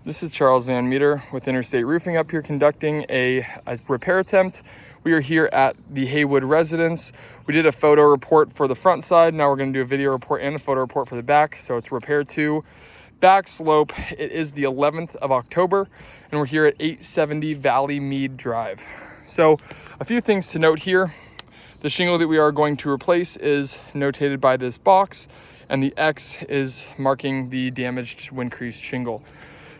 This is Charles Van Meter with Interstate Roofing up here conducting a repair attempt. We are here at the Haywood residence. We did a photo report for the front side. Now we're going to do a video report and a photo report for the back. So it's repair 2, back slope. It is the 11th of October and we're here at 870 ValleyMeade Drive. So a few things to note here. The shingle that we are going to replace is notated by this box, and the X is marking the damaged wind crease shingle.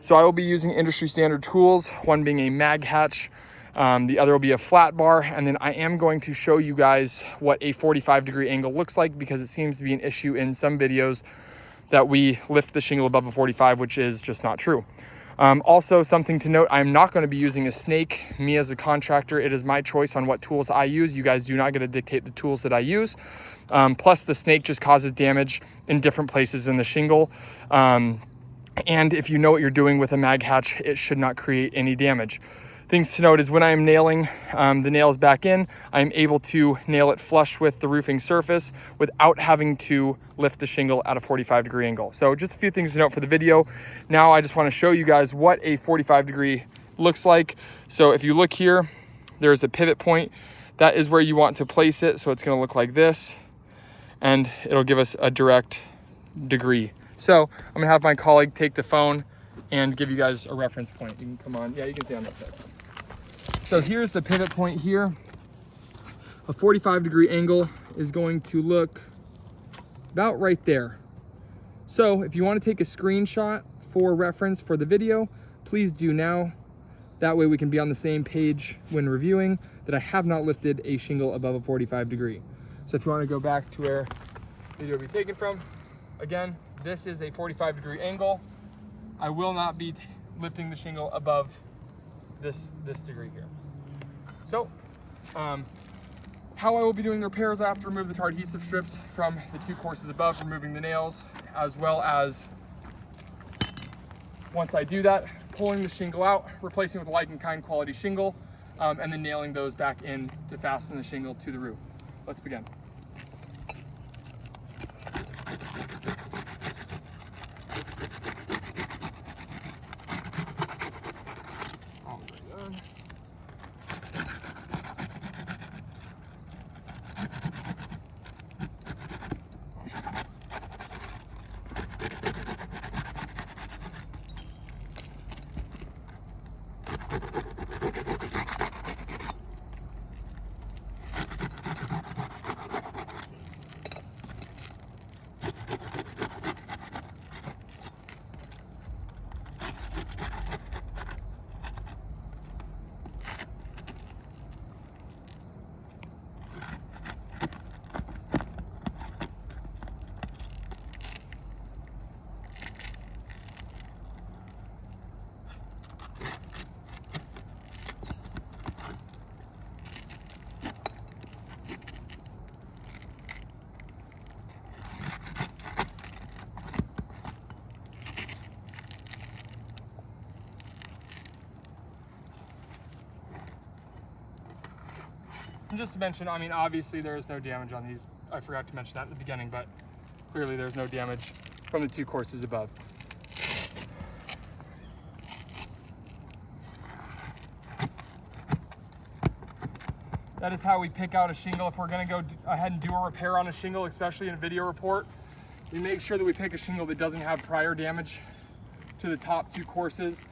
So I will be using industry standard tools, one being a mag hatch, the other will be a flat bar, and then I am going to show you guys what a 45-degree angle looks like, because it seems to be an issue in some videos that we lift the shingle above a 45, which is just not true. Also, something to note, I'm not going to be using a snake. Me as a contractor, it is my choice on what tools I use. You guys do not get to dictate the tools that I use. Plus, the snake just causes damage in different places in the shingle. And if you know what you're doing with a mag hatch, it should not create any damage. Things to note is when I am nailing the nails back in, I'm able to nail it flush with the roofing surface without having to lift the shingle at a 45-degree angle. So just a few things to note for the video. Now I just want to show you guys what a 45-degree looks like. So if you look here, there's the pivot point. That is where you want to place it. So it's going to look like this, and it'll give us a direct degree. So I'm going to have my colleague take the phone and give you guys a reference point. You can come on. Yeah, you can stay on that side. So here's the pivot point here. A 45-degree angle is going to look about right there. So if you want to take a screenshot for reference for the video, please do now. That way we can be on the same page when reviewing that I have not lifted a shingle above a 45-degree. So if you want to go back to where the video will be taken from, again, this is a 45-degree angle. I will not be lifting the shingle above this degree here. So, how I will be doing repairs, I have to remove the tar adhesive strips from the 2 courses above, removing the nails, as well as, once I do that, pulling the shingle out, replacing with a like and kind quality shingle, and then nailing those back in to fasten the shingle to the roof. Let's begin. And just to mention, I mean, obviously there is no damage on these. I forgot to mention that in the beginning, but clearly there's no damage from the 2 courses above. That is how we pick out a shingle. If we're gonna go ahead and do a repair on a shingle, especially in a video report, we make sure that we pick a shingle that doesn't have prior damage to the top 2 courses.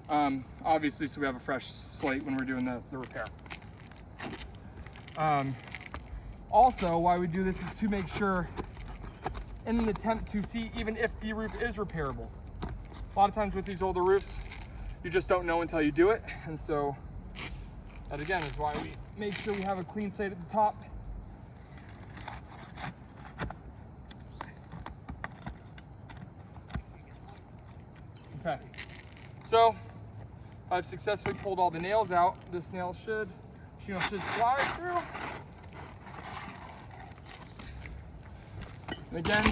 Obviously, so we have a fresh slate when we're doing the repair. Also, why we do this is to make sure, in an attempt to see even if the roof is repairable. A lot of times with these older roofs, you just don't know until you do it. And so that again is why we make sure we have a clean slate at the top. Okay, so I've successfully pulled all the nails out. This shingle should slide through. And again,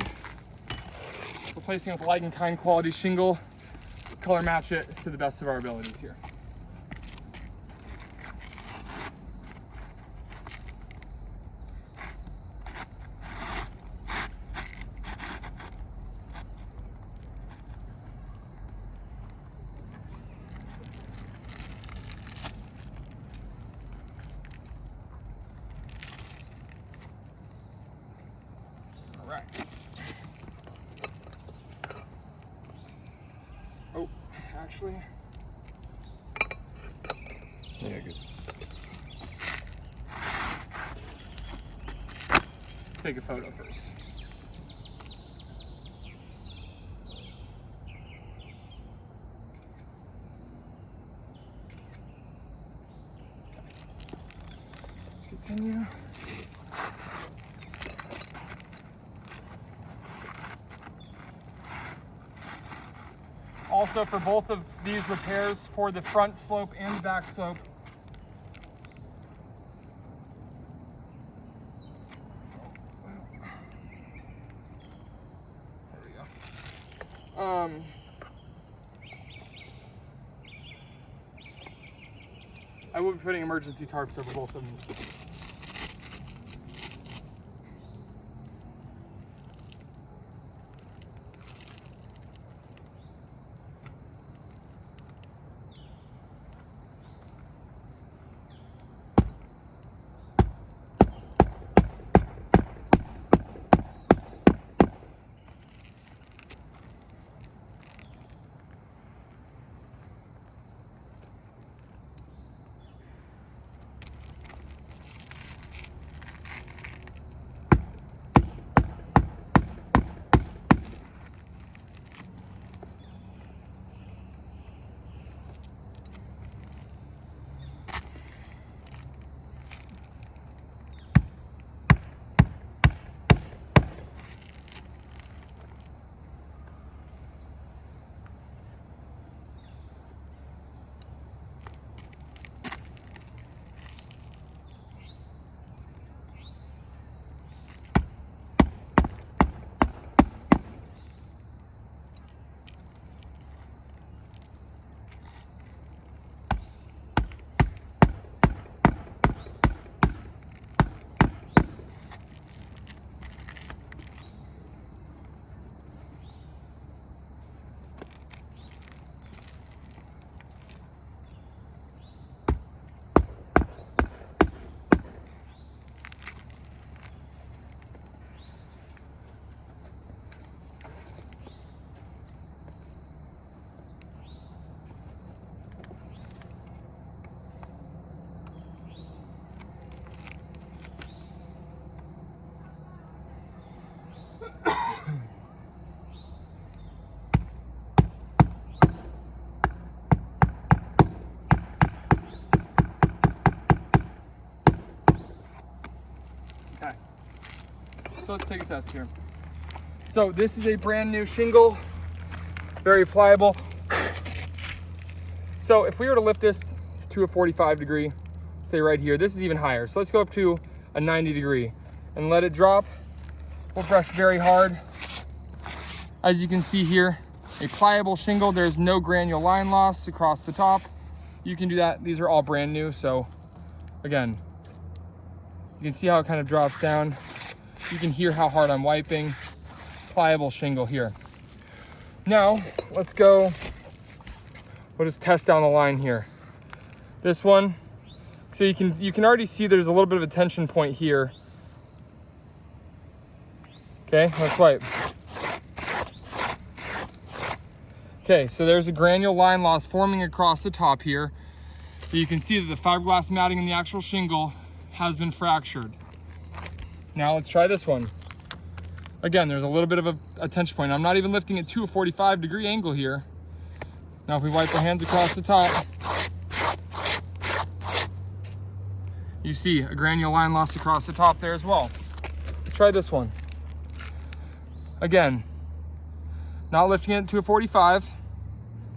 replacing it with like and kind quality shingle, color match it to the best of our abilities here. right. Oh, actually. Yeah, good. Take a photo first. Let's continue. Also, for both of these repairs, for the front slope and the back slope, there we go. I will be putting emergency tarps over both of them. Okay, so let's take a test here. So this is a brand new shingle, very pliable. So if we were to lift this to a 45 degree, say right here, this is even higher. So let's go up to a 90 degree and let it drop. We'll brush very hard. As you can see here, a pliable shingle. There's no granule line loss across the top. You can do that. These are all brand new. So again, you can see how it kind of drops down. You can hear how hard I'm wiping. Pliable shingle here. Now let's go, we'll just test down the line here. This one, so you can already see there's a little bit of a tension point here. Okay, let's wipe. Okay, so there's a granule line loss forming across the top here. You can see that the fiberglass matting in the actual shingle has been fractured. Now let's try this one. Again, there's a little bit of a tension point. I'm not even lifting it to a 45 degree angle here. Now if we wipe our hands across the top, you see a granule line loss across the top there as well. Let's try this one. Again, not lifting it to a 45,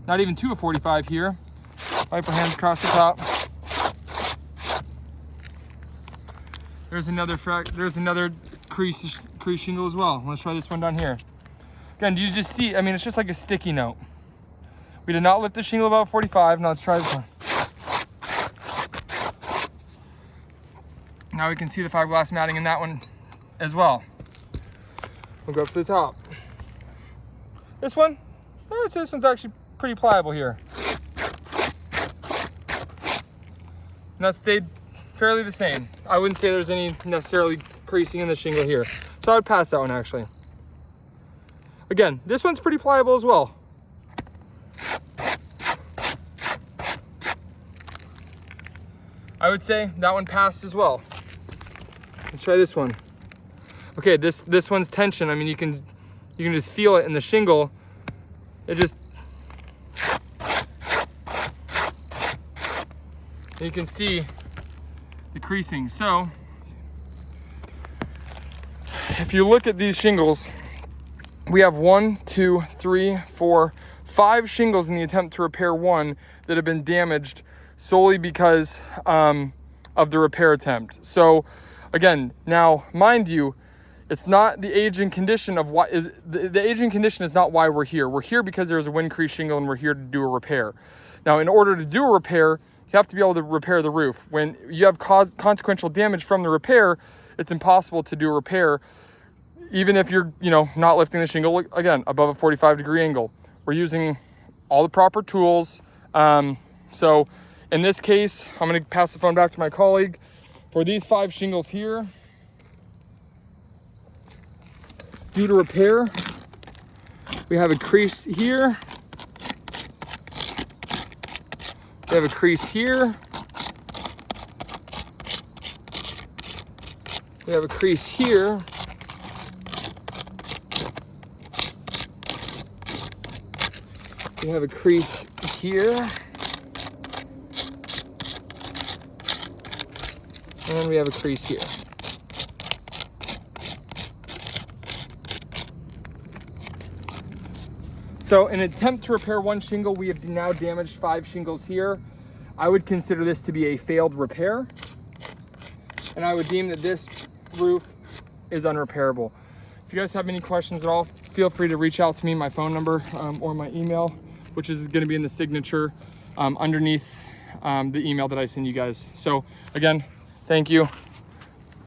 not even to a 45 here. Wipe our hands across the top. There's another crease shingle as well. Let's try this one down here. Again, do you just see, I mean, it's just like a sticky note. We did not lift the shingle above 45. Now let's try this one. Now we can see the fiberglass matting in that one as well. We'll go up to the top. This one, I would say this one's actually pretty pliable here. And that stayed fairly the same. I wouldn't say there's any necessarily creasing in the shingle here. So I would pass that one actually. Again, this one's pretty pliable as well. I would say that one passed as well. Let's try this one. Okay, this one's tension. I mean, you can just feel it in the shingle. It just, you can see the creasing. So if you look at these shingles, we have 1, 2, 3, 4, 5 shingles in the attempt to repair one that have been damaged solely because of the repair attempt. So again, now mind you, it's not the age and condition of what is the age and condition is not why we're here. We're here because there's a wind crease shingle and we're here to do a repair. Now, in order to do a repair, you have to be able to repair the roof. When you have consequential damage from the repair, it's impossible to do a repair, even if you're, not lifting the shingle, again, above a 45-degree angle. We're using all the proper tools. So in this case, I'm gonna pass the phone back to my colleague. For these 5 shingles here, due to repair, we have a crease here. We have a crease here. We have a crease here. We have a crease here. And we have a crease here. So in an attempt to repair one shingle, we have now damaged 5 shingles here. I would consider this to be a failed repair. And I would deem that this roof is unrepairable. If you guys have any questions at all, feel free to reach out to me, my phone number or my email, which is gonna be in the signature underneath the email that I send you guys. So again, thank you.